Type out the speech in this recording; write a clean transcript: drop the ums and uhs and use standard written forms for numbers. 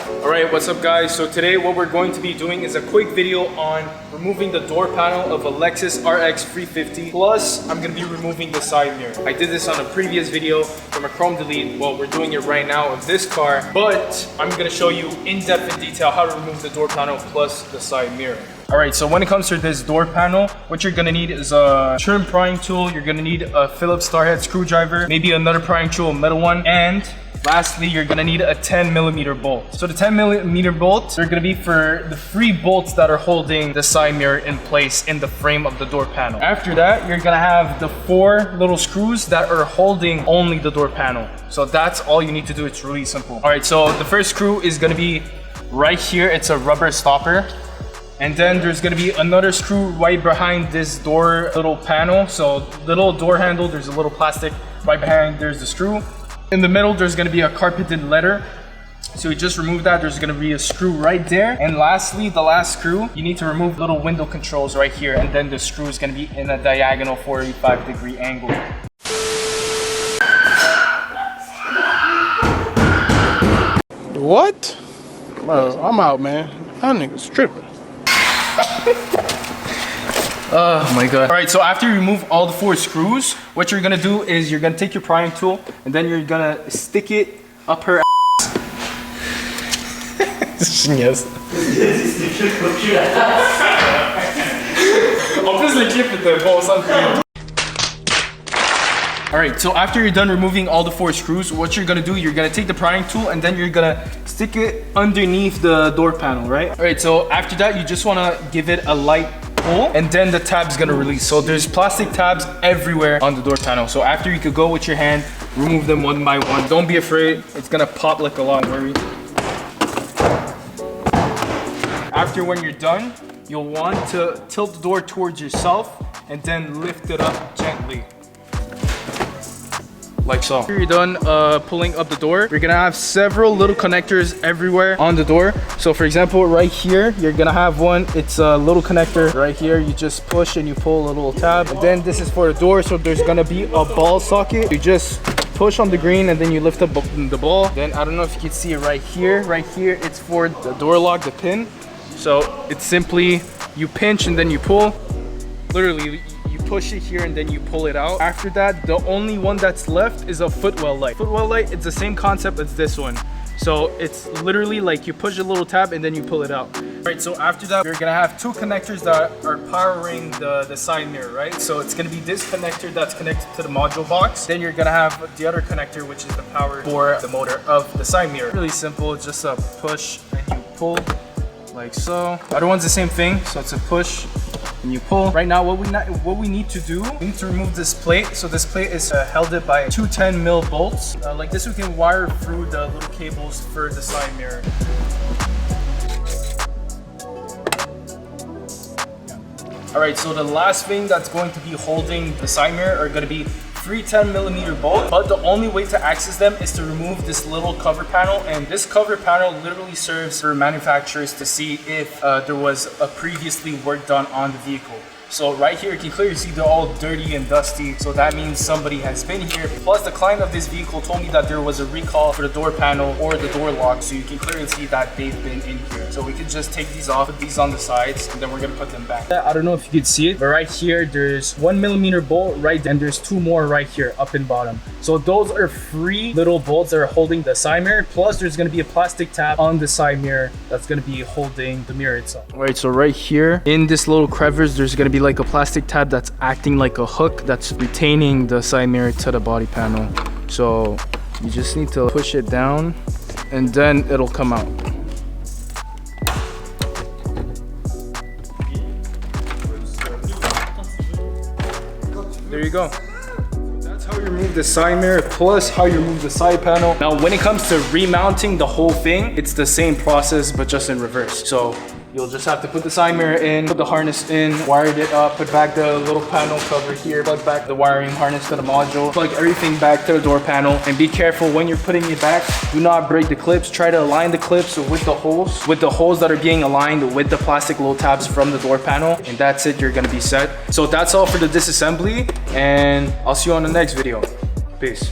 Alright, what's up guys? So today what we're going to be doing is a quick video on removing the door panel of a Lexus RX350. Plus, I'm going to be removing the side mirror. I did this on a previous video from a chrome delete. Well, we're doing it right now of this car. But I'm going to show you in depth in detail how to remove the door panel plus the side mirror. Alright, so when it comes to this door panel, what you're gonna need is a trim prying tool. You're gonna need a Phillips Starhead screwdriver, maybe another prying tool, a metal one, and lastly, you're gonna need a 10mm bolt. So the 10mm bolts are gonna be for the 3 bolts that are holding the side mirror in place in the frame of the door panel. After that, you're gonna have the 4 little screws that are holding only the door panel. So that's all you need to do. It's really simple. Alright, so the first screw is gonna be right here. It's a rubber stopper. And then there's gonna be another screw right behind this door little panel. So the little door handle, there's a little plastic right behind, there's the screw. In the middle, there's gonna be a carpeted letter. So you just remove that, there's gonna be a screw right there. And lastly, the last screw, you need to remove little window controls right here. And then the screw is gonna be in a diagonal 45-degree angle. What? Bro, I'm out, man. That nigga's tripping. Oh my god. Alright, so after you remove all the 4 screws, what you're gonna do is you're gonna take your prying tool and then you're gonna stick it up her ass. Yes. Alright, so after you're done removing all the 4 screws, what you're gonna do, you're gonna take the prying tool and then you're gonna stick it underneath the door panel, right? Alright, so after that, you just wanna give it a light pull and then the tab's gonna release. So there's plastic tabs everywhere on the door panel. So after you could go with your hand, remove them one by one. Don't be afraid, it's gonna pop like a lot, don't worry. After when you're done, you'll want to tilt the door towards yourself and then lift it up gently. Like so. After you're done pulling up the door, you're gonna have several little connectors everywhere on the door. So for example, right here, you're gonna have one. It's a little connector right here. You just push and you pull a little tab. And then this is for the door, so there's gonna be a ball socket. You just push on the green and then you lift up the ball. Then I don't know if you can see it right here. Right here, it's for the door lock, the pin. So it's simply, you pinch and then you pull. Literally, push it here and then you pull it out. After that, the only one that's left is a footwell light. Footwell light, it's the same concept as this one. So it's literally like you push a little tab and then you pull it out. Right, so after that, you're gonna have 2 connectors that are powering the side mirror, right? So it's gonna be this connector that's connected to the module box. Then you're gonna have the other connector, which is the power for the motor of the side mirror. Really simple, it's just a push and you pull like so. The other one's the same thing, so it's a push and you pull. Right now, what we need to do, we need to remove this plate. So this plate is held it by 2 10mm bolts. Like this, we can wire through the little cables for the side mirror. Alright, so the last thing that's going to be holding the side mirror are going to be 3 10mm bolts, but the only way to access them is to remove this little cover panel. And this cover panel literally serves for manufacturers to see if there was a previously work done on the vehicle. So right here, you can clearly see they're all dirty and dusty. So that means somebody has been here. Plus the client of this vehicle told me that there was a recall for the door panel or the door lock. So you can clearly see that they've been in here. So we can just take these off, put these on the sides, and then we're gonna put them back. I don't know if you can see it, but right here, there's 1mm bolt right there, and there's 2 more right here, up and bottom. So those are 3 little bolts that are holding the side mirror. Plus there's gonna be a plastic tab on the side mirror that's gonna be holding the mirror itself. All right, so right here in this little crevice, there's gonna be like a plastic tab that's acting like a hook that's retaining the side mirror to the body panel. So you just need to push it down and then it'll come out. There you go. That's how you remove the side mirror plus how you remove the side panel. Now when it comes to remounting the whole thing, it's the same process but just in reverse. So you'll just have to put the side mirror in, put the harness in, wire it up, put back the little panel cover here, plug back the wiring harness to the module, plug everything back to the door panel, and be careful when you're putting it back. Do not break the clips. Try to align the clips with the holes that are being aligned with the plastic low tabs from the door panel, and that's it. You're gonna be set. So that's all for the disassembly, and I'll see you on the next video. Peace.